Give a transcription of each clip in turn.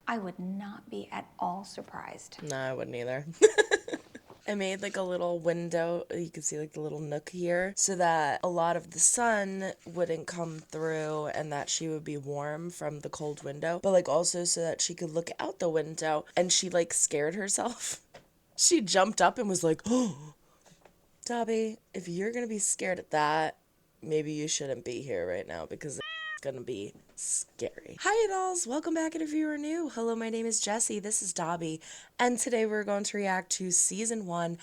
I would not be at all surprised. No, I wouldn't either. I made like a little window, you can see like the little nook here, so that a lot of the sun wouldn't come through and that she would be warm from the cold window, but like also so that she could look out the window. And she like scared herself. She jumped up and was like, oh, Dobbie, if you're gonna be scared at that, maybe you shouldn't be here right now because it's gonna be scary. Hi dolls, welcome back, and if you are new, hello, my name is Jessie, this is Dobbie, and today we're going to react to season 1,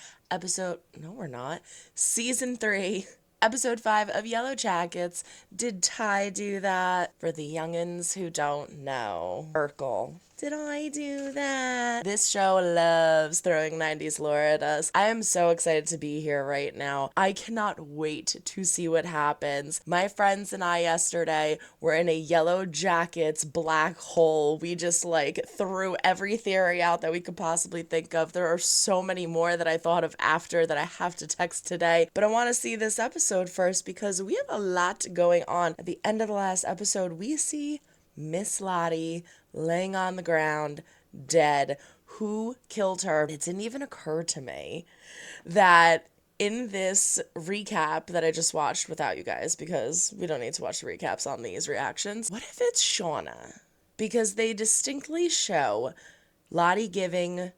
season 3, episode 5 of Yellowjackets. Did Ty do that? For the youngins who don't know, Urkel. Did I do that? This show loves throwing 90s lore at us. I am so excited to be here right now. I cannot wait to see what happens. My friends and I yesterday were in a Yellowjackets black hole. We just like threw every theory out that we could possibly think of. There are so many more that I thought of after that I have to text today. But I want to see this episode first because we have a lot going on. At the end of the last episode, we see Miss Lottie laying on the ground, dead. Who killed her? It didn't even occur to me that in this recap that I just watched without you guys, because we don't need to watch the recaps on these reactions, what if it's Shauna? Because they distinctly show Lottie giving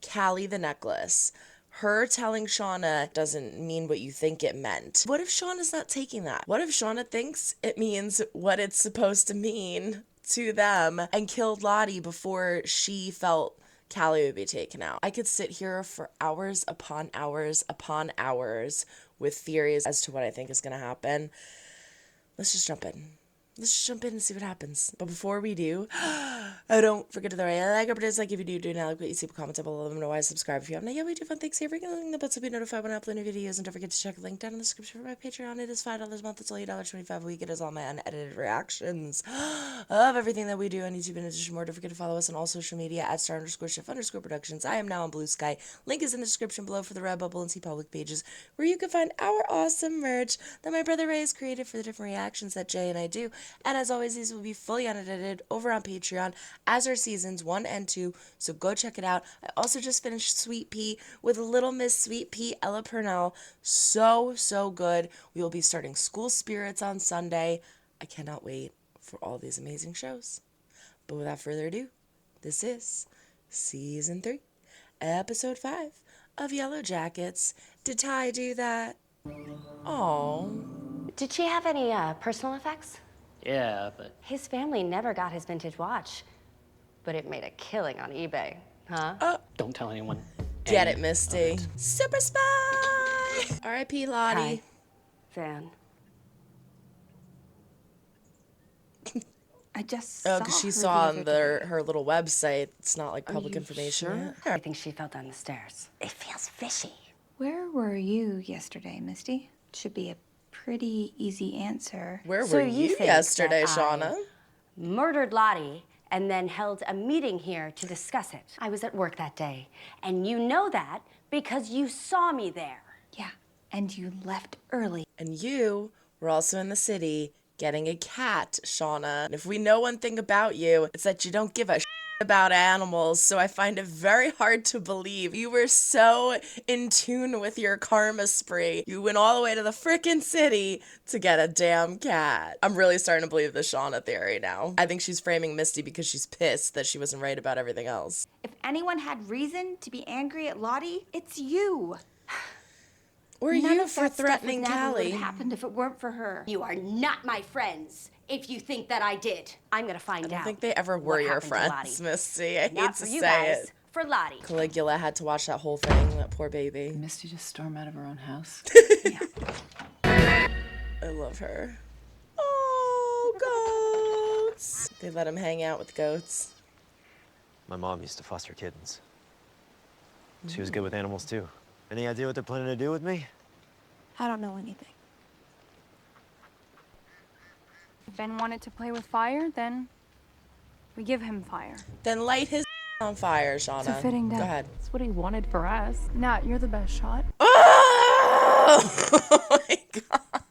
Callie the necklace. Her telling Shauna doesn't mean what you think it meant. What if Shauna's not taking that? What if Shauna thinks it means what it's supposed to mean to them and killed Lottie before she felt Callie would be taken out? I could sit here for hours upon hours upon hours with theories as to what I think is going to happen. Let's just jump in. Let's just jump in and see what happens. But before we do, don't forget to like or dislike if you do not like what you see. Comment down below. Let them know why. Subscribe if you haven't. Yeah, we do fun things here. Freaking the button to be notified when I upload new videos. And don't forget to check the link down in the description for my Patreon. It is $5 a month. It's only $1.25 a week. It is all my unedited reactions of everything that we do on YouTube. In addition to more, don't forget to follow us on all social media at @star_shift_productions. I am now on Blueksy. Link is in the description below for the Redbubble and TeePublic pages, where you can find our awesome merch that my brother Ray has created for the different reactions that Jay and I do. And as always, these will be fully unedited over on Patreon, as are seasons 1 and 2, so go check it out. I also just finished Sweet Pea with Little Miss Sweet Pea, Ella Purnell. So good. We will be starting School Spirits on Sunday. I cannot wait for all these amazing shows. But without further ado, this is season 3, episode 5 of Yellowjackets. Did Ty do that? Oh. Did she have any personal effects? Yeah, but His family never got his vintage watch, but it made a killing on eBay, huh? don't tell anyone. Get it, Misty. Super spy! R.I.P. Lottie. Hi, Van. I just Oh, saw because she her saw the on other day. her little website. It's not like public you information sure? I think she fell down the stairs. It feels fishy. Where were you yesterday, Misty? Should be a pretty easy answer. Where So were you you think yesterday, that Shauna? Murdered Lottie and then held a meeting here to discuss it. I was at work that day, and you know that because you saw me there. Yeah, and you left early. And you were also in the city getting a cat, Shauna. And if we know one thing about you, it's that you don't give a about animals, so I find it very hard to believe you were so in tune with your karma spree. You went all the way to the frickin' city to get a damn cat. I'm really starting to believe the Shauna theory now. I think she's framing Misty because she's pissed that she wasn't right about everything else. If anyone had reason to be angry at Lottie, it's you. Or None you of for that stuff threatening with Natalie would Callie. have happened if it weren't for her. You are not my friends if you think that I did. I'm gonna find out. I don't think they ever were what your happened to friends, Lottie. Misty. I hate Not to for you say guys, it. for Lottie. Caligula had to watch that whole thing, that poor baby. Misty just storm out of her own house. I love her. Oh, goats. They let him hang out with goats. My mom used to foster kittens. She was good with animals too. Any idea what they're planning to do with me? I don't know anything. If Ben wanted to play with fire, then we give him fire. Then light his on fire, Shauna. It's a fitting death. Go ahead. That's what he wanted for us. Nat, you're the best shot. Oh my god.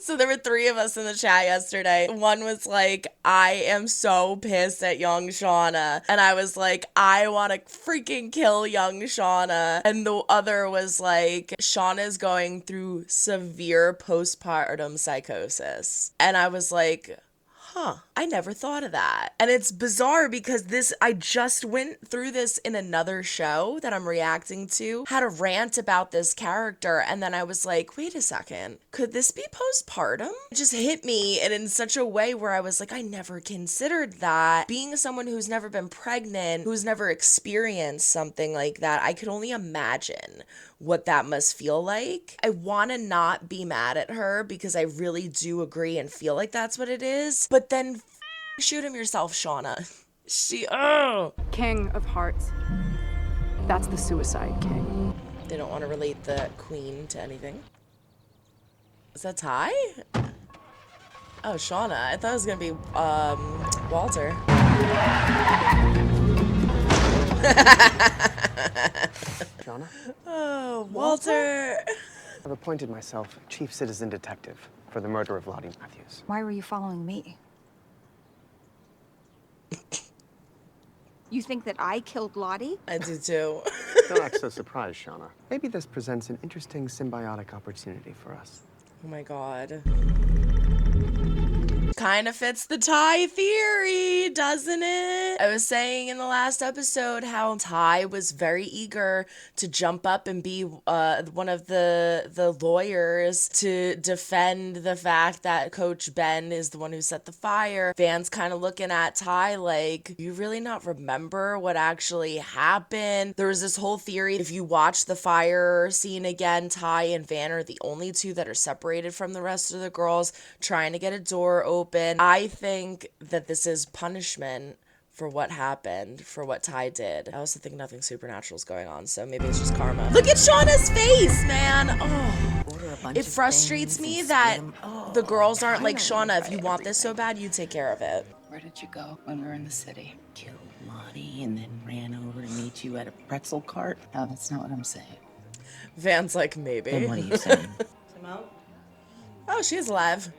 So there were 3 of us in the chat yesterday. One was like, I am so pissed at young Shauna. And I was like, I want to freaking kill young Shauna. And the other was like, Shauna's going through severe postpartum psychosis. And I was like, huh, I never thought of that. And it's bizarre because I just went through this in another show that I'm reacting to, had a rant about this character, and then I was like, wait a second, could this be postpartum? It just hit me, and in such a way where I was like, I never considered that. Being someone who's never been pregnant, who's never experienced something like that, I could only imagine what that must feel like. I want to not be mad at her because I really do agree and feel like that's what it is. But then shoot him yourself, Shauna. King of Hearts. That's the Suicide King. They don't want to relate the queen to anything. Is that Ty? Oh, Shauna. I thought it was going to be Walter. Shauna? Oh, Walter. I've appointed myself Chief Citizen Detective for the murder of Lottie Matthews. Why were you following me? You think that I killed Lottie? I do too. Don't act so surprised, Shauna. Maybe this presents an interesting symbiotic opportunity for us. Oh my god. Kind of fits the Ty theory, doesn't it? I was saying in the last episode how Ty was very eager to jump up and be one of the lawyers to defend the fact that Coach Ben is the one who set the fire. Van's kind of looking at Ty like, you really not remember what actually happened? There was this whole theory, if you watch the fire scene again, Ty and Van are the only 2 that are separated from the rest of the girls, trying to get a door open. I think that this is punishment for what happened, for what Ty did. I also think nothing supernatural is going on, so maybe it's just karma. Look at Shauna's face, man. Oh, it frustrates me that the girls aren't like, Shauna, if you want this so bad, you take care of it. Where did you go when we were in the city? Killed Lottie and then ran over to meet you at a pretzel cart? No, that's not what I'm saying. Van's like, maybe. Then what are you saying? Oh, she's alive.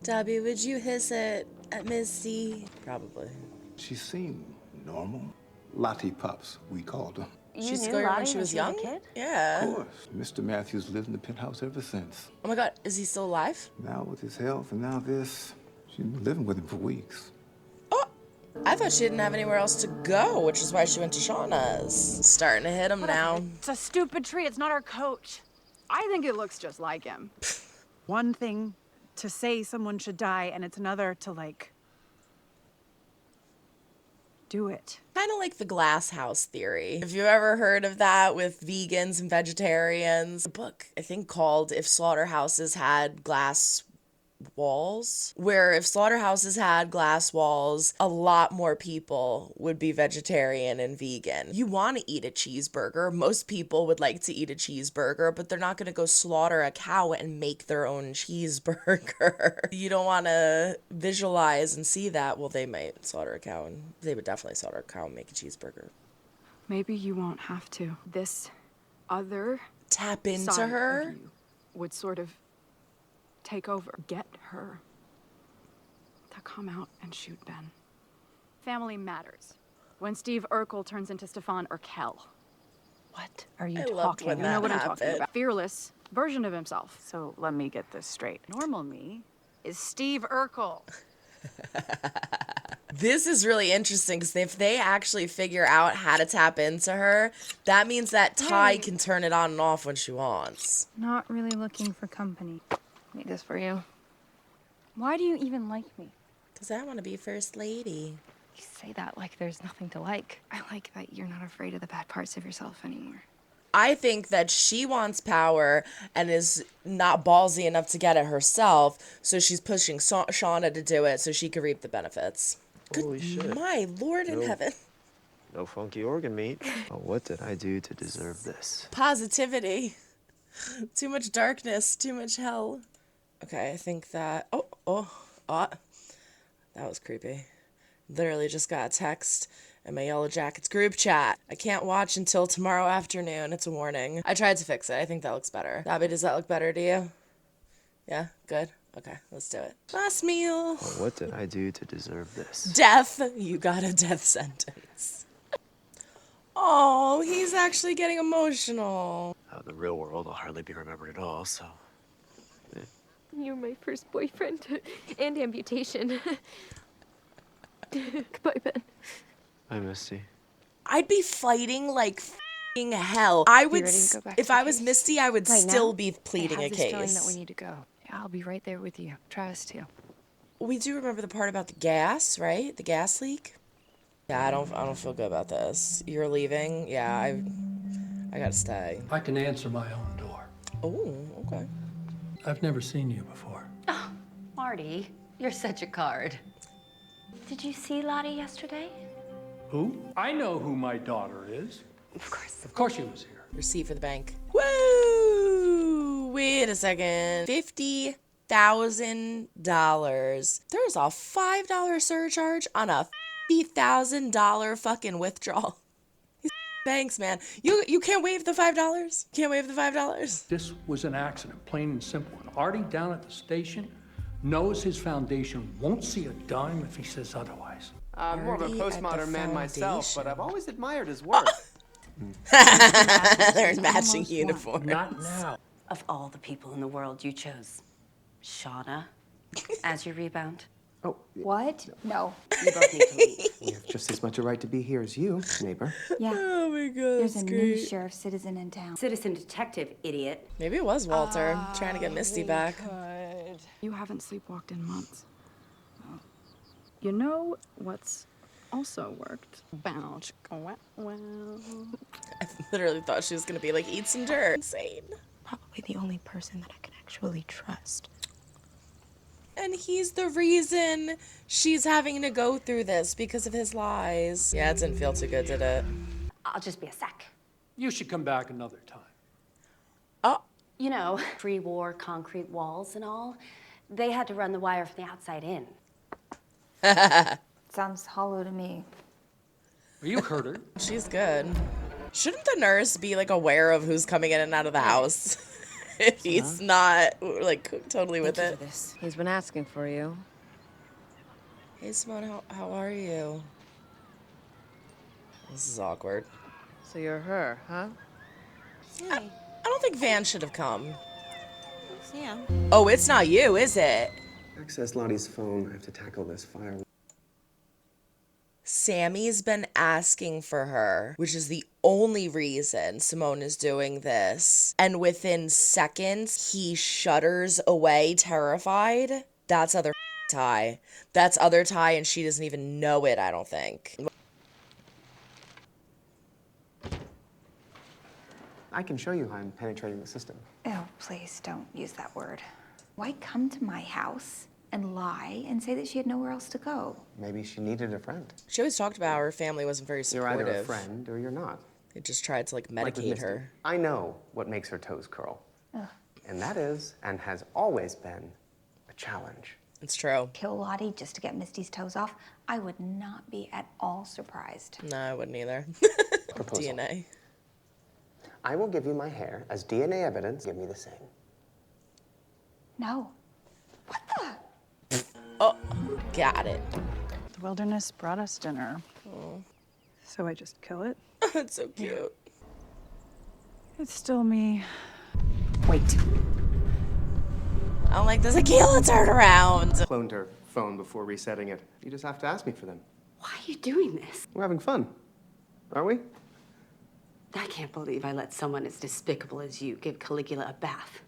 Dobbie, would you hiss it at Misty? Probably. She seemed normal. Lottie Pups, we called her. She scared when she was young? Yeah. Of course. Mr. Matthews lived in the penthouse ever since. Oh my god, is he still alive? Now with his health and now this, she's been living with him for weeks. Oh, I thought she didn't have anywhere else to go, which is why she went to Shauna's. Starting to hit him now. It's a stupid tree. It's not our coach. I think it looks just like him. One thing to say someone should die, and it's another to, like, do it. Kind of like the glass house theory. Have you ever heard of that with vegans and vegetarians? A book, I think, called If Slaughterhouses Had Glass Walls, where if slaughterhouses had glass walls, a lot more people would be vegetarian and vegan. You want to eat a cheeseburger. Most people would like to eat a cheeseburger, but they're not going to go slaughter a cow and make their own cheeseburger. You don't want to visualize and see that. Well, they might slaughter a cow, and they would definitely slaughter a cow and make a cheeseburger. Maybe you won't have to. This other Tap into side her? of you would sort of take over. Get her to come out and shoot Ben. Family matters. When Steve Urkel turns into Stefan Urkel. What are you I loved talking when about? You know that what I'm talking happened. about. Fearless version of himself. So let me get this straight. Normal me is Steve Urkel. This is really interesting because if they actually figure out how to tap into her, that means that Ty can turn it on and off when she wants. Not really looking for company. Made this for you. Why do you even like me? Because I want to be first lady. You say that like there's nothing to like. I like that you're not afraid of the bad parts of yourself anymore. I think that she wants power and is not ballsy enough to get it herself, so she's pushing Shauna to do it so she can reap the benefits. Holy shit. My Lord in heaven. No funky organ meat. Oh, what did I do to deserve this? Positivity. Too much darkness, too much hell. Okay, I think that... Oh, that was creepy. Literally just got a text in my Yellow Jackets group chat. I can't watch until tomorrow afternoon. It's a warning. I tried to fix it. I think that looks better. Dobbie, does that look better to you? Yeah? Good? Okay, let's do it. Last meal. What did I do to deserve this? Death. You got a death sentence. Oh, he's actually getting emotional. Out in the real world, I'll hardly be remembered at all, so... You're my first boyfriend and amputation. Goodbye, Ben. Hi, Misty. I'd be fighting like f***ing hell. I would, ready to go back if to I the was case? Misty, I would Right still now? be pleading a I have this feeling case. that we need to go. I'll be right there with you. Try us too. We do remember the part about the gas, right? The gas leak. Yeah, I don't feel good about this. You're leaving. Yeah, I gotta stay. I can answer my own door. Oh, okay. I've never seen you before. Oh, Marty, you're such a card. Did you see Lottie yesterday? Who? I know who my daughter is. Of course. Of course she was here. Receipt for the bank. Woo! Wait a second. $50,000. There's a $5 surcharge on a $50,000 fucking withdrawal. Thanks, man. You can't waive the $5? Can't waive the $5? This was an accident, plain and simple. And Artie down at the station knows his foundation won't see a dime if he says otherwise. I'm more of a Artie at the postmodern man myself, but foundation. I've always admired his work. They're in matching uniforms. Not now. Of all the people in the world, you chose Shauna as your rebound. Oh, What? No. You both need to leave. we have just as much a right to be here as you, neighbor. Yeah. Oh my god, There's that's a new great. sheriff citizen in town. Citizen detective, idiot. Maybe it was Walter trying to get Misty back. You haven't sleepwalked in months. You know what's also worked? Bounce. Well. I literally thought she was gonna be like, eat some dirt. Insane. Probably the only person that I can actually trust. And he's the reason she's having to go through this because of his lies. Yeah, it didn't feel too good, did it? I'll just be a sec. You should come back another time. Oh, You know, pre-war concrete walls and all, they had to run the wire from the outside in. Sounds hollow to me. You heard her. she's good. Shouldn't the nurse be like aware of who's coming in and out of the house? If he's not like totally with it. He's been asking for you. Hey Simone, how are you? This is awkward. So you're her, huh? I don't think Van should have come. Oh, it's not you, is it? Access Lottie's phone. I have to tackle this fire. Sammy's been asking for her, which is the only reason Simone is doing this. And within seconds, he shudders away, terrified. That's other Ty. That's other Ty, and she doesn't even know it, I don't think. I can show you how I'm penetrating the system. Oh, please don't use that word. Why come to my house and lie and say that she had nowhere else to go? Maybe she needed a friend. She always talked about how her family wasn't very You're supportive. either a friend or you're not. They just tried to like Like with medicate Misty. her. I know what makes her toes curl. And that is, and has always been, a challenge. It's true. Kill Lottie just to get Misty's toes off? I would not be at all surprised. No, I wouldn't either. Proposal. DNA. I will give you my hair as DNA evidence. Give me the same. No. What the? Oh, got it. The wilderness brought us dinner. So I just kill it? It's so cute. It's still me. Wait. I don't like this Aquila turnaround. Cloned her phone before resetting it. You just have to ask me for them. Why are you doing this? We're having fun, are we? I can't believe I let someone as despicable as you give Caligula a bath.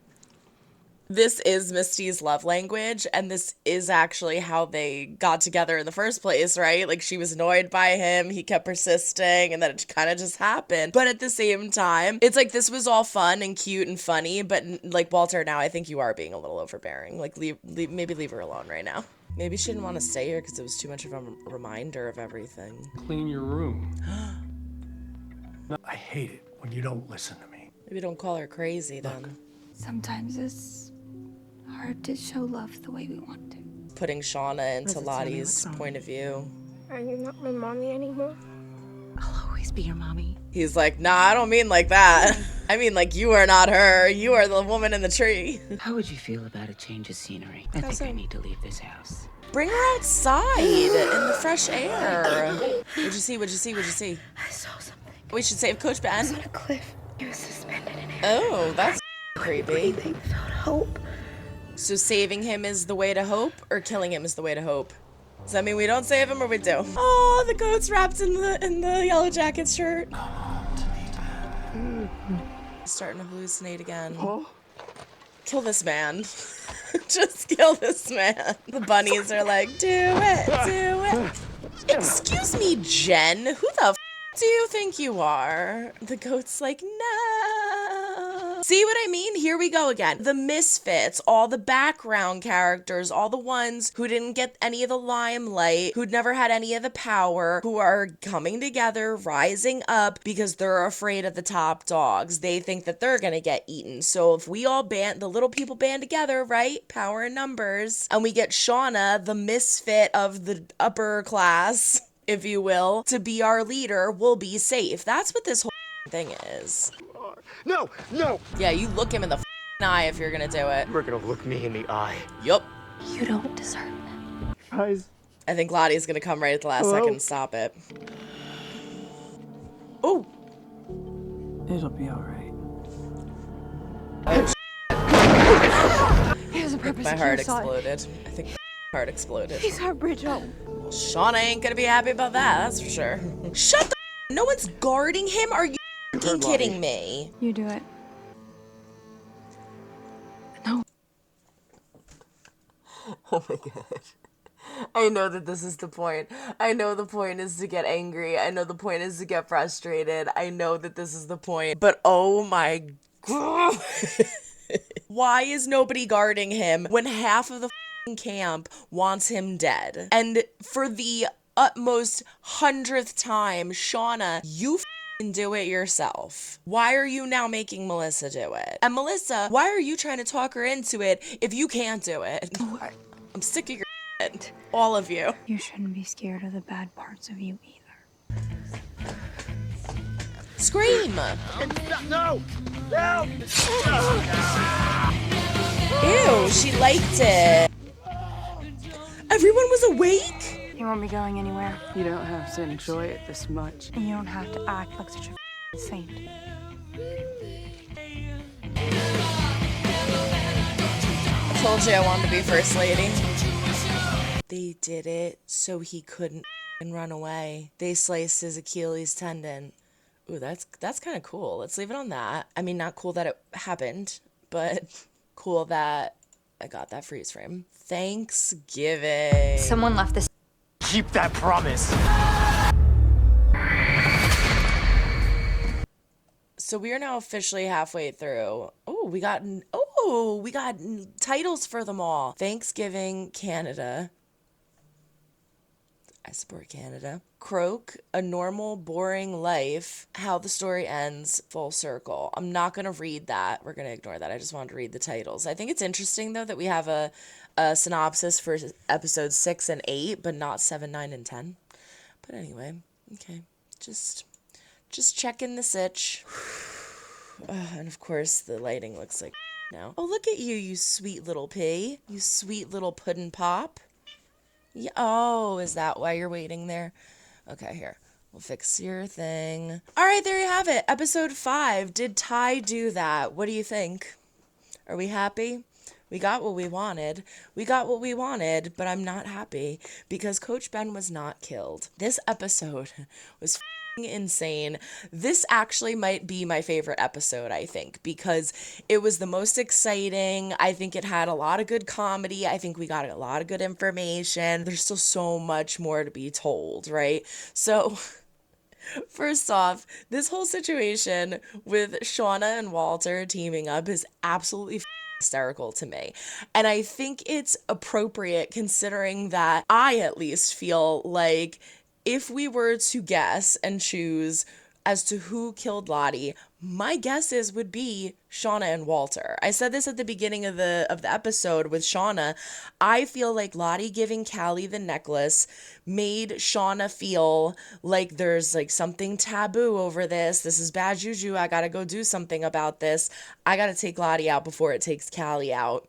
This is Misty's love language, and this is actually how they got together in the first place, right? Like, she was annoyed by him, he kept persisting, and then it kind of just happened. But at the same time, it's like this was all fun and cute and funny, but like, Walter, now I think you are being a little overbearing. Like, maybe leave her alone right now. Maybe she didn't want to stay here because it was too much of a reminder of everything. Clean your room. I hate it when you don't listen to me. Maybe don't call her crazy then. Sometimes it's hard to show love the way we want to. Putting Shauna into does it tell me? Lottie's What's wrong? point of view. Are you not my mommy anymore? I'll always be your mommy. He's like, nah, I don't mean like that. I mean like you are not her. You are the woman in the tree. How would you feel about a change of scenery? I think I need to leave this house. Bring her outside in the fresh air. What'd you see? What'd you see? What'd you see? I saw something. We should save Coach Ben. On a cliff. He was suspended in air. Oh, that's creepy. Without hope. So saving him is the way to hope, or killing him is the way to hope? Does that mean we don't save him, or we do? Oh, the goat's wrapped in the Yellow Jackets shirt. Starting to hallucinate again. Kill this man. Just kill this man. The bunnies are like, do it, do it. Excuse me, Jen. Who the f do you think you are? The goat's like, no. See what I mean? Here we go again. The misfits, all the background characters, all the ones who didn't get any of the limelight, who'd never had any of the power, who are coming together, rising up because they're afraid of the top dogs. They think that they're gonna get eaten. So if we all the little people band together, right? Power in numbers. And we get Shauna, the misfit of the upper class, if you will, to be our leader, we'll be safe. That's what this whole thing is. No, no! Yeah, you look him in the eye if you're gonna do it. You're gonna look me in the eye. Yup. You don't deserve that. Guys. I think Lottie's gonna come right at the last second and stop it. Oh! It'll be all right. He has a purpose. My heart exploded. I think my heart exploded. He's our bridge home. Well, Shauna ain't gonna be happy about that, that's for sure. Shut the No one's guarding him? Are you f***ing kidding me? You do it. No. Oh my god. I know that this is the point. I know the point is to get angry. I know the point is to get frustrated. I know that this is the point. But oh my god. Why is nobody guarding him when half of the f***ing camp wants him dead? And for the utmost 100th time, Shauna, you f***ing do it yourself. Why are you now making Melissa do it? And Melissa, why are you trying to talk her into it if you can't do it? I'm sick of your shit. All of you. You shouldn't be scared of the bad parts of you either. Scream! No! No! Ew, she liked it. Everyone was awake? You won't be going anywhere. You don't have to enjoy it this much. And you don't have to act like such a saint. I told you I wanted to be first lady. They did it so he couldn't run away. They sliced his Achilles tendon. Ooh, that's kind of cool. Let's leave it on that. I mean, not cool that it happened, but cool that I got that freeze frame. Thanksgiving. Someone left this. Keep that promise. So we are now officially halfway through. Oh, we got titles for them all. Thanksgiving, Canada. I support Canada. Croak, A Normal, Boring Life, How the Story Ends, Full Circle. I'm not going to read that. We're going to ignore that. I just wanted to read the titles. I think it's interesting, though, that we have a synopsis for episodes 6 and 8, but not 7, 9, and 10. But anyway, okay. Just checking the sitch. And of course, the lighting looks like now. Oh, look at you, you sweet little pea. You sweet little puddin' pop. Yeah, oh, is that why you're waiting there? Okay, here. We'll fix your thing. All right, there you have it. Episode 5. Did Ty do that? What do you think? Are we happy? We got what we wanted. We got what we wanted, but I'm not happy because Coach Ben was not killed. This episode was insane. This actually might be my favorite episode, I think, because it was the most exciting. I think it had a lot of good comedy. I think we got a lot of good information. There's still so much more to be told, right? So first off, this whole situation with Shauna and Walter teaming up is absolutely hysterical to me. And I think it's appropriate considering that I at least feel like if we were to guess and choose as to who killed Lottie, my guesses would be Shauna and Walter. I said this at the beginning of the episode with Shauna. I feel like Lottie giving Callie the necklace made Shauna feel like there's like something taboo over this. This is bad juju. I gotta go do something about this. I gotta take Lottie out before it takes Callie out.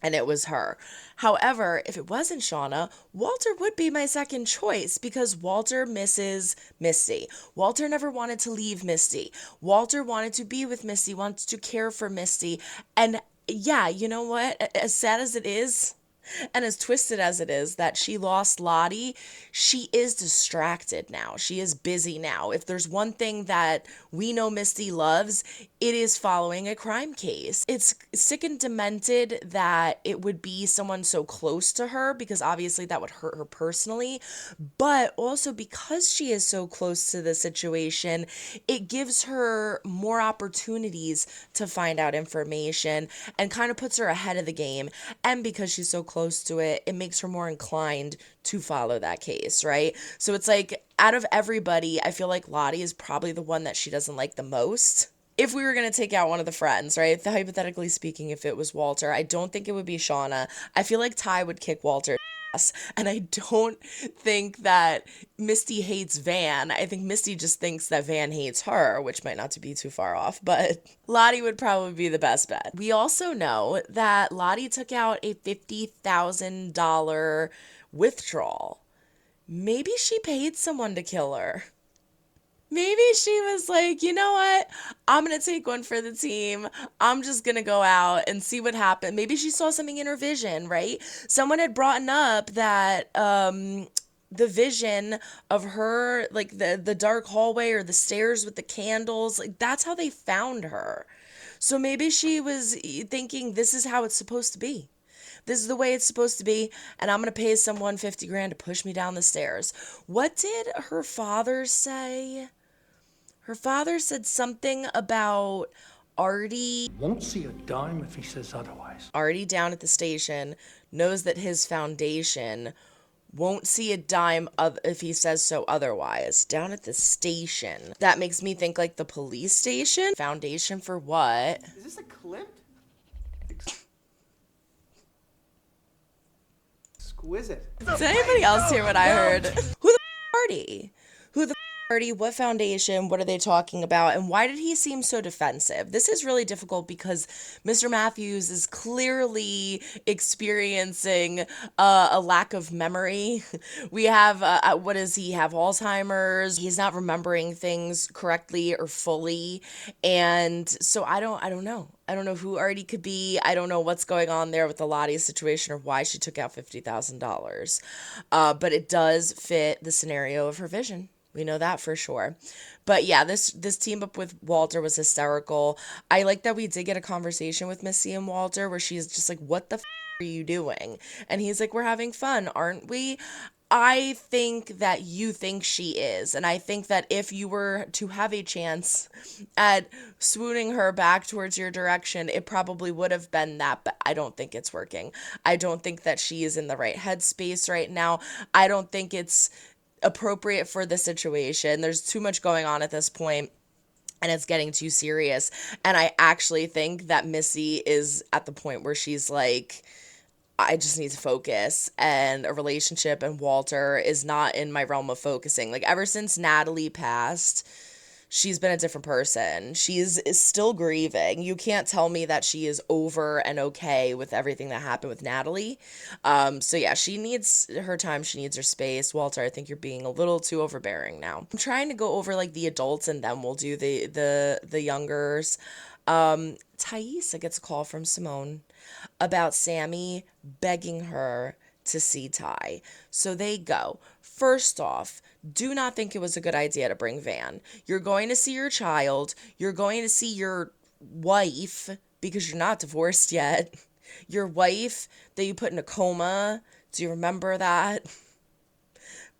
And it was her. However, if it wasn't Shauna, Walter would be my second choice because Walter misses Misty. Walter never wanted to leave Misty. Walter wanted to be with Misty, wants to care for Misty. And yeah, you know what? As sad as it is, and as twisted as it is that she lost Lottie, she is distracted now. She is busy now. If there's one thing that we know Misty loves, it is following a crime case. It's sick and demented that it would be someone so close to her because obviously that would hurt her personally, but also because she is so close to the situation, it gives her more opportunities to find out information and kind of puts her ahead of the game. And because she's so close to it, it makes her more inclined to follow that case, right? So it's like, out of everybody, I feel like Lottie is probably the one that she doesn't like the most. If we were going to take out one of the friends, right? Hypothetically speaking, if it was Walter, I don't think it would be Shauna. I feel like Ty would kick Walter's ass. And I don't think that Misty hates Van. I think Misty just thinks that Van hates her, which might not be too far off, but Lottie would probably be the best bet. We also know that Lottie took out a $50,000 withdrawal. Maybe she paid someone to kill her. Maybe she was like, you know what? I'm going to take one for the team. I'm just going to go out and see what happened. Maybe she saw something in her vision, right? Someone had brought up that the vision of her, like the dark hallway or the stairs with the candles, like that's how they found her. So maybe she was thinking this is how it's supposed to be. This is the way it's supposed to be, and I'm going to pay someone $50,000 to push me down the stairs. What did her father say? Her father said something about Artie. Won't see a dime if he says otherwise. Artie down at the station knows that his foundation won't see a dime if he says so otherwise. Down at the station. That makes me think like the police station. Foundation for what? Is this a clip? Exquisite. Did anybody else hear what I heard? Who the Artie? Who the Artie? What foundation? What are they talking about? And why did he seem so defensive? This is really difficult because Mr. Matthews is clearly experiencing a lack of memory. We have, what does he have? Alzheimer's. He's not remembering things correctly or fully. And so I don't know. I don't know who Artie could be. I don't know what's going on there with the Lottie situation or why she took out $50,000. But it does fit the scenario of her vision. We know that for sure. But yeah, this team up with Walter was hysterical. I like that we did get a conversation with Misty and Walter where she's just like, what the are you doing? And he's like, we're having fun, aren't we? I think that you think she is. And I think that if you were to have a chance at swooning her back towards your direction, it probably would have been that. But I don't think it's working. I don't think that she is in the right headspace right now. I don't think it's appropriate for the situation. There's too much going on at this point, and it's getting too serious. And I actually think that Missy is at the point where she's like, I just need to focus, and a relationship and Walter is not in my realm of focusing. Like, ever since Natalie passed, she's been a different person. She is still grieving. You can't tell me that she is over and okay with everything that happened with Natalie. So yeah, she needs her time. She needs her space. Walter, I think you're being a little too overbearing now. I'm trying to go over like the adults and then we'll do the youngers. Thaisa gets a call from Simone about Sammy begging her to see Ty. So they go. First off, do not think it was a good idea to bring Van. You're going to see your child. You're going to see your wife, because you're not divorced yet. Your wife that you put in a coma. Do you remember that?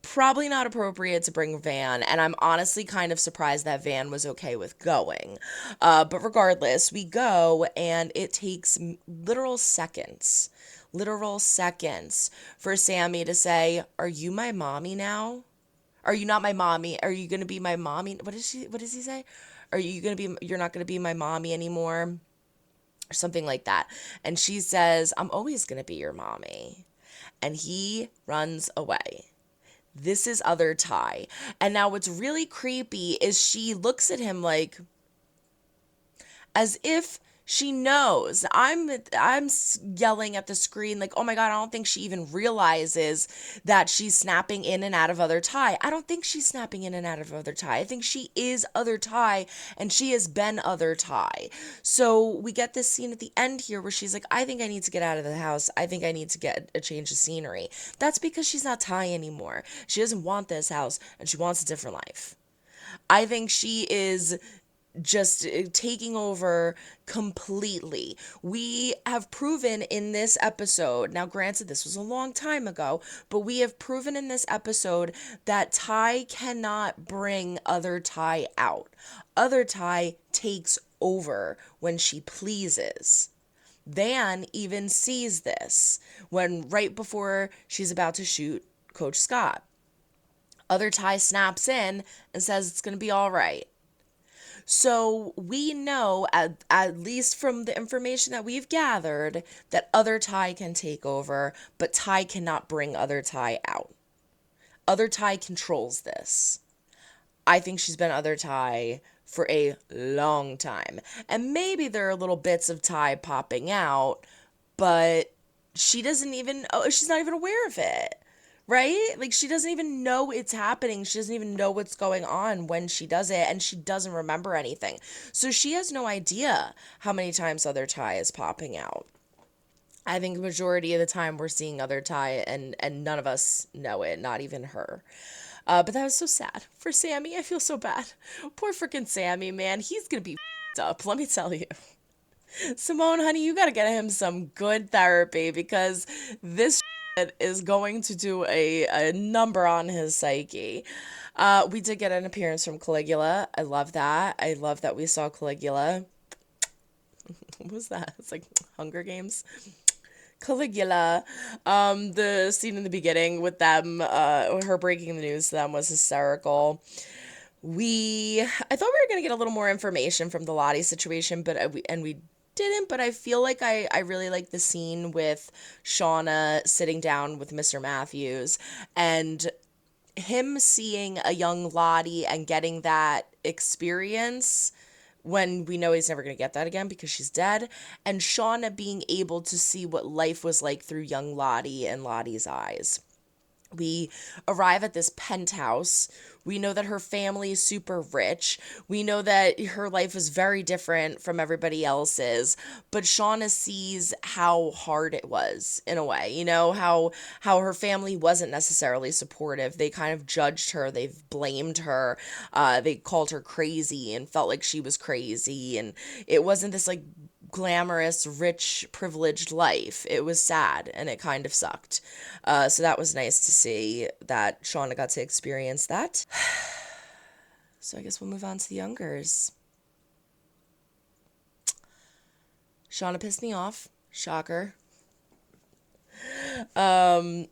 Probably not appropriate to bring Van, and I'm honestly kind of surprised that Van was okay with going. But regardless, we go, and it takes literal seconds for Sammy to say, are you my mommy now? Are you not my mommy? Are you going to be my mommy? What does he say? you're not gonna be my mommy anymore? Or something like that. And she says, I'm always gonna be your mommy. And he runs away. This is other Ty. And now what's really creepy is she looks at him like, as if she knows. I'm yelling at the screen like, oh my God, I don't think she even realizes that she's snapping in and out of other Ty. I don't think she's snapping in and out of other Ty. I think she is other Ty, and she has been other Ty. So we get this scene at the end here where she's like, I think I need to get out of the house. I think I need to get a change of scenery. That's because she's not Ty anymore. She doesn't want this house, and she wants a different life. I think she is just taking over completely. We have proven in this episode, now granted this was a long time ago, but we have proven in this episode that Ty cannot bring other Ty out. Other Ty takes over when she pleases. Van even sees this when right before she's about to shoot Coach Scott. Other Ty snaps in and says it's going to be all right. So we know, at least from the information that we've gathered, that other Ty can take over, but Ty cannot bring other Ty out. Other Ty controls this. I think she's been other Ty for a long time. And maybe there are little bits of Ty popping out, but she's not even aware of it. Right? Like, she doesn't even know it's happening. She doesn't even know what's going on when she does it, and she doesn't remember anything. So she has no idea how many times other Ty is popping out. I think the majority of the time we're seeing other Ty, and none of us know it, not even her. But that was so sad for Sammy. I feel so bad. Poor freaking Sammy, man. He's gonna be up, let me tell you. Simone, honey, you gotta get him some good therapy, because this is going to do a number on his psyche. We did get an appearance from Caligula. I love that. I love that we saw Caligula. What was that? It's like Hunger Games. Caligula. The scene in the beginning with them, her breaking the news to them was hysterical. I thought we were going to get a little more information from the Lottie situation, but we didn't, but I feel like I really like the scene with Shauna sitting down with Mr. Matthews and him seeing a young Lottie and getting that experience when we know he's never going to get that again because she's dead, and Shauna being able to see what life was like through young Lottie and Lottie's eyes. We arrive at this penthouse. We know that her family is super rich. We know that her life is very different from everybody else's, but Shauna sees how hard it was in a way, you know, how her family wasn't necessarily supportive. They kind of judged her. They've blamed her. They called her crazy and felt like she was crazy. And it wasn't this like glamorous, rich, privileged life. It was sad and it kind of sucked. So that was nice to see that Shauna got to experience that. So I guess we'll move on to the youngers. Shauna pissed me off. Shocker. I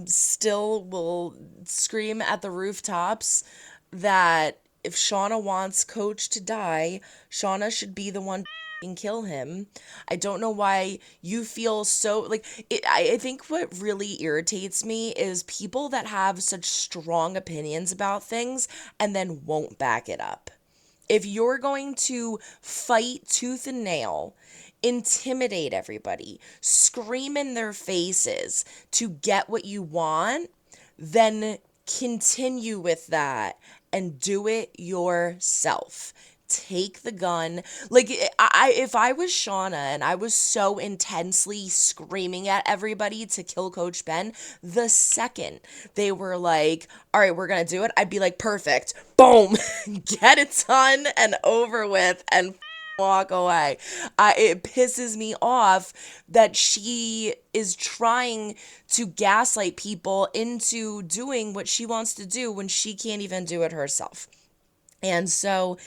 still will scream at the rooftops that if Shauna wants Coach to die, Shauna should be the one kill him. I don't know why you feel so like it. I think what really irritates me is people that have such strong opinions about things and then won't back it up. If you're going to fight tooth and nail, intimidate everybody, scream in their faces to get what you want, then continue with that and do it yourself. Take the gun. Like, if I was Shauna and I was so intensely screaming at everybody to kill Coach Ben, the second they were like, all right, we're going to do it, I'd be like, perfect. Boom. Get it done and over with and walk away. It pisses me off that she is trying to gaslight people into doing what she wants to do when she can't even do it herself. And so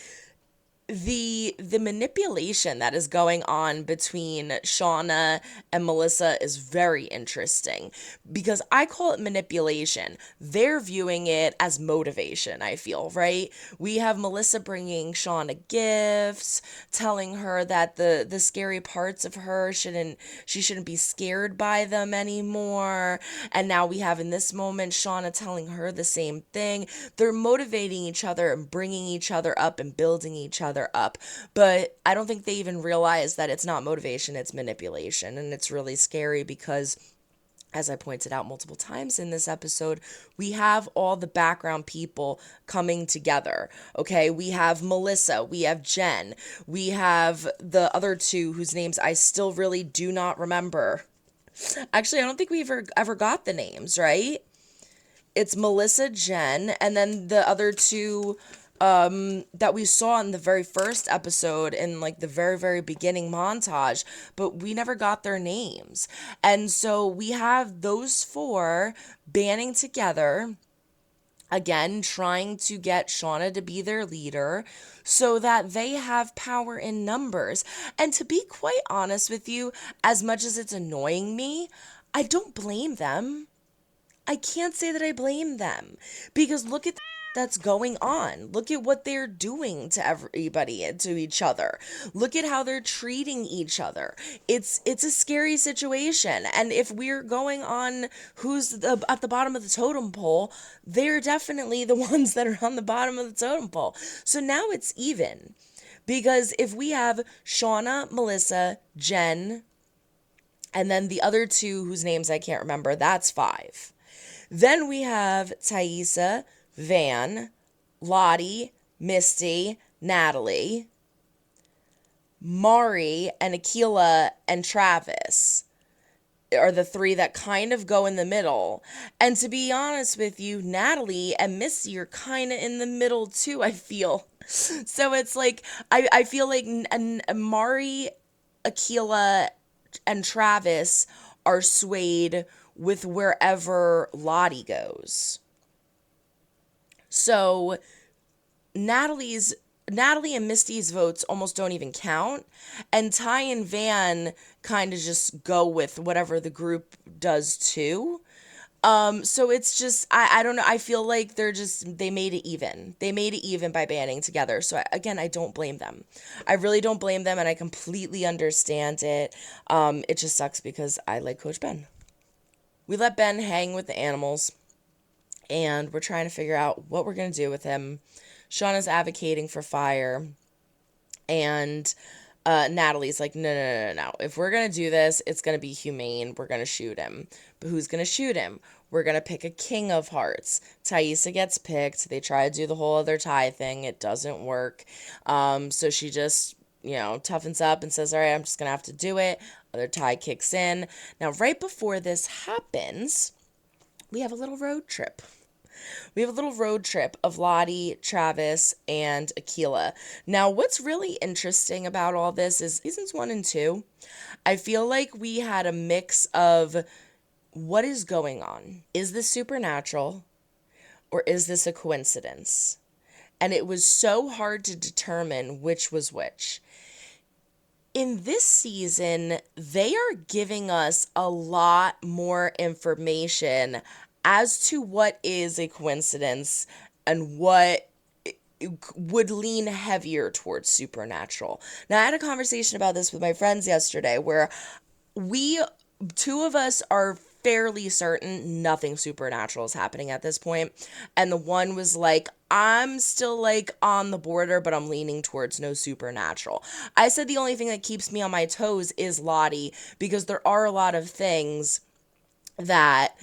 the manipulation that is going on between Shauna and Melissa is very interesting because I call it manipulation. They're viewing it as motivation, I feel, right? We have Melissa bringing Shauna gifts, telling her that the scary parts of her she shouldn't be scared by them anymore. And now we have in this moment Shauna telling her the same thing. They're motivating each other and bringing each other up and building each other up, but I don't think they even realize that it's not motivation, it's manipulation. And it's really scary because, as I pointed out multiple times in this episode, we have all the background people coming together. Okay, we have Melissa, we have Jen, we have the other two whose names I still really do not remember. Actually, I don't think we ever got the names, right? It's Melissa, Jen, and then the other two that we saw in the very first episode in like the very, very beginning montage, but we never got their names. And so we have those four banding together, again, trying to get Shauna to be their leader so that they have power in numbers. And to be quite honest with you, as much as it's annoying me, I don't blame them. I can't say that I blame them because look at that's going on. Look at what they're doing to everybody and to each other. Look at how they're treating each other. It's a scary situation. And if we're going on who's at the bottom of the totem pole, they're definitely the ones that are on the bottom of the totem pole. So now it's even. Because if we have Shauna, Melissa, Jen, and then the other two whose names I can't remember, that's 5. Then we have Taissa, Van, Lottie, Misty, Natalie, Mari, and Akila, and Travis are the 3 that kind of go in the middle. And to be honest with you, Natalie and Misty are kind of in the middle too, I feel. So it's like, I feel like Mari, Akila, and Travis are swayed with wherever Lottie goes. So Natalie and Misty's votes almost don't even count, and Ty and Van kind of just go with whatever the group does too. So it's just, I don't know, I feel like they made it even. They made it even by banding together. So again, I don't blame them. I really don't blame them, and I completely understand it. It just sucks because I like Coach Ben. We let Ben hang with the animals, and we're trying to figure out what we're going to do with him. Shauna's advocating for fire, and Natalie's like, no. If we're going to do this, it's going to be humane. We're going to shoot him. But who's going to shoot him? We're going to pick a king of hearts. Taissa gets picked. They try to do the whole other Ty thing. It doesn't work. So she just, toughens up and says, all right, I'm just going to have to do it. Other Ty kicks in. Now, right before this happens, we have a little road trip. We have a little road trip of Lottie, Travis, and Akila. Now, what's really interesting about all this is seasons 1 and 2, I feel like we had a mix of what is going on. Is this supernatural or is this a coincidence? And it was so hard to determine which was which. In this season, they are giving us a lot more information as to what is a coincidence and what would lean heavier towards supernatural. Now, I had a conversation about this with my friends yesterday where two of us are fairly certain nothing supernatural is happening at this point. And the one was like, I'm still like on the border, but I'm leaning towards no supernatural. I said the only thing that keeps me on my toes is Lottie, because there are a lot of things that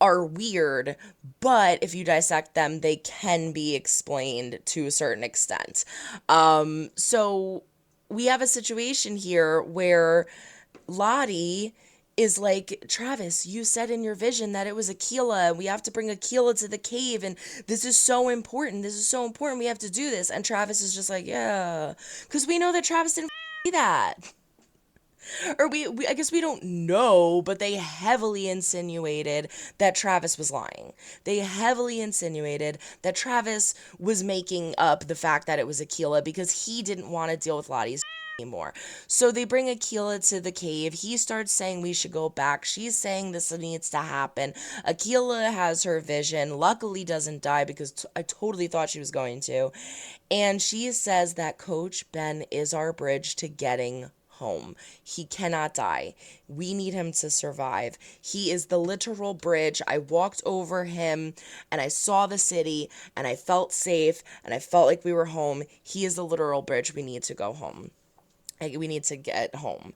are weird, but if you dissect them, they can be explained to a certain extent. So we have a situation here where Lottie is like, Travis, you said in your vision that it was Akila. We have to bring Akila to the cave, and this is so important. This is so important. We have to do this. And Travis is just like, yeah, because we know that Travis didn't do that. Or I guess we don't know, but they heavily insinuated that Travis was lying. They heavily insinuated that Travis was making up the fact that it was Akilah because he didn't want to deal with Lottie's anymore. So they bring Akilah to the cave. He starts saying we should go back. She's saying this needs to happen. Akilah has her vision. Luckily doesn't die because I totally thought she was going to. And she says that Coach Ben is our bridge to getting home. He cannot die. We need him to survive. He is the literal bridge. I walked over him and I saw the city and I felt safe and I felt like we were home. He is the literal bridge. We need to go home. We need to get home.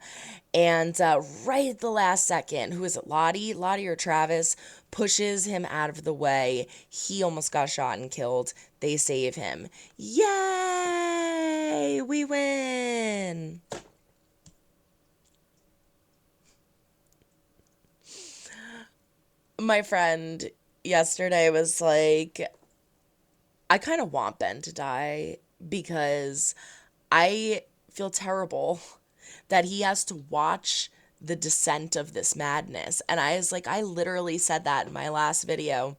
And right at the last second, who is it, Lottie or Travis, pushes him out of the way. He almost got shot and killed. They save him. Yay! We win! My friend yesterday was like, I kind of want Ben to die because I feel terrible that he has to watch the descent of this madness. And I was like, I literally said that in my last video,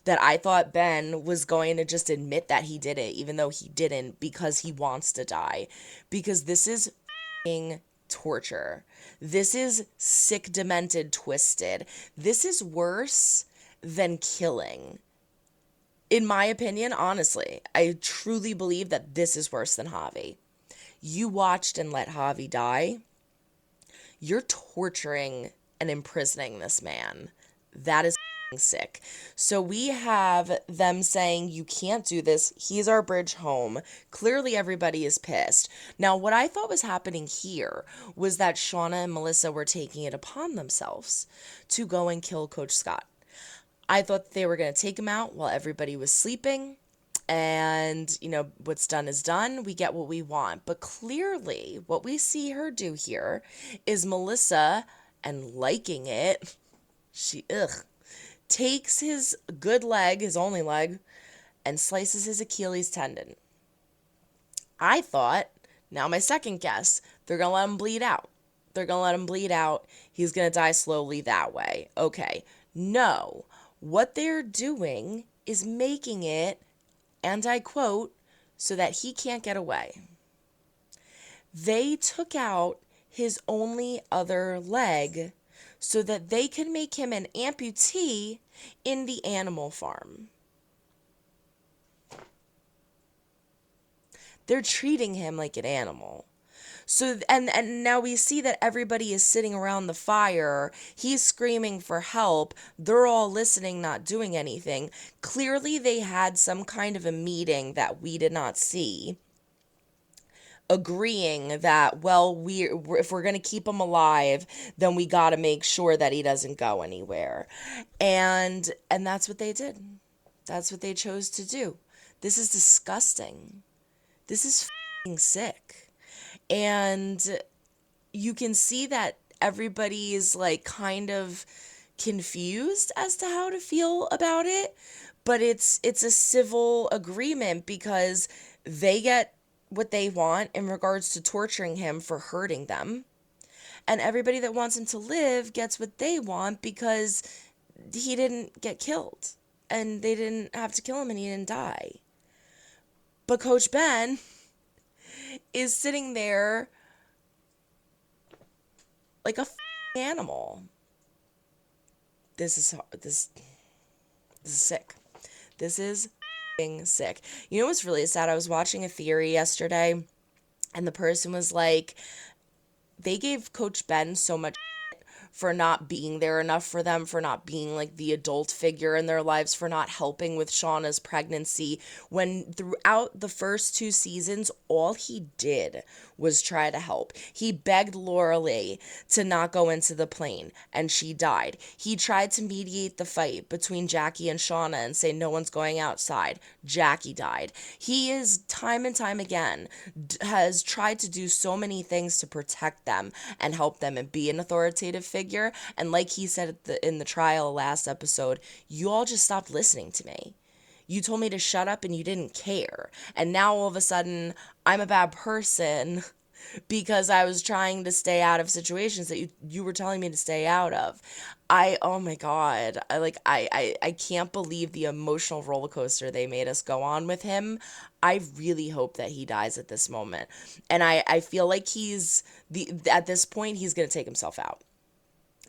that I thought Ben was going to just admit that he did it, even though he didn't, because he wants to die. Because this is f***ing torture. This is sick, demented, twisted. This is worse than killing. In my opinion, honestly, I truly believe that this is worse than Javi. You watched and let Javi die. You're torturing and imprisoning this man. That is sick. So we have them saying, you can't do this. He's our bridge home. Clearly everybody is pissed. Now, what I thought was happening here was that Shauna and Melissa were taking it upon themselves to go and kill Coach Scott. I thought they were going to take him out while everybody was sleeping. And, you know, what's done is done. We get what we want. But clearly what we see her do here is Melissa, and liking it, she takes his good leg, his only leg, and slices his Achilles tendon. I thought, now my second guess, they're going to let him bleed out. They're going to let him bleed out. He's going to die slowly that way. Okay. No. What they're doing is making it, and I quote, so that he can't get away. They took out his only other leg so that they could make him an amputee in the animal farm. They're treating him like an animal. So, and now we see that everybody is sitting around the fire. He's screaming for help. They're all listening, not doing anything. Clearly, they had some kind of a meeting that we did not see, agreeing that, well, if we're going to keep him alive, then we got to make sure that he doesn't go anywhere. And that's what they did. That's what they chose to do. This is disgusting. This is f***ing sick. And you can see that everybody is like kind of confused as to how to feel about it, but it's a civil agreement because they get what they want in regards to torturing him for hurting them, and everybody that wants him to live gets what they want because he didn't get killed and they didn't have to kill him and he didn't die. But Coach Ben is sitting there like a animal. This is sick. This is sick. You know what's really sad? I was watching a theory yesterday, and the person was like, they gave Coach Ben so much for not being there enough for them, for not being like the adult figure in their lives, for not helping with Shauna's pregnancy, when throughout the first 2 seasons, all he did was try to help. He begged Laura Lee to not go into the plane, and she died. He tried to mediate the fight between Jackie and Shauna and say no one's going outside. Jackie died. He is, time and time again, has tried to do so many things to protect them and help them and be an authoritative figure. And like he said in the trial last episode, you all just stopped listening to me. You told me to shut up and you didn't care. And now all of a sudden, I'm a bad person because I was trying to stay out of situations that you were telling me to stay out of. Oh my God. I can't believe the emotional roller coaster they made us go on with him. I really hope that he dies at this moment. And I feel like at this point, he's going to take himself out.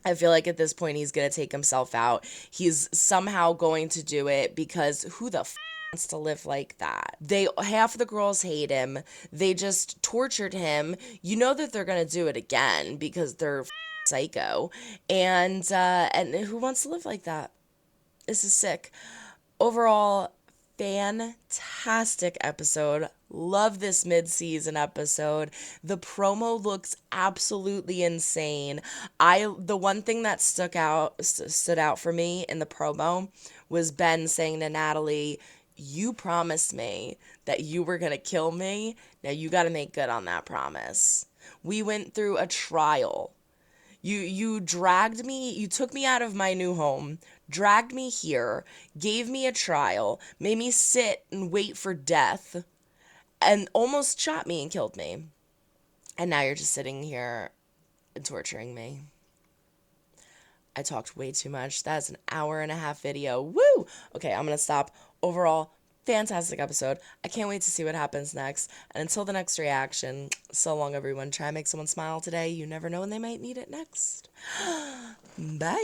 I feel like at this point, he's going to take himself out. He's somehow going to do it because who the wants to live like that? Half of the girls hate him. They just tortured him. You know that they're going to do it again because they're psycho. And who wants to live like that? This is sick. Overall, fantastic episode. Love this mid-season episode. The promo looks absolutely insane. The one thing that stood out for me in the promo was Ben saying to Natalie, "You promised me that you were going to kill me. Now you got to make good on that promise. We went through a trial. You dragged me, you took me out of my new home, dragged me here, gave me a trial, made me sit and wait for death, and almost shot me and killed me. And now you're just sitting here and torturing me." I talked way too much. That's an 1.5-hour video. Woo! Okay, I'm going to stop. Overall, fantastic episode. I can't wait to see what happens next. And until the next reaction, so long, everyone. Try and make someone smile today. You never know when they might need it next. Bye.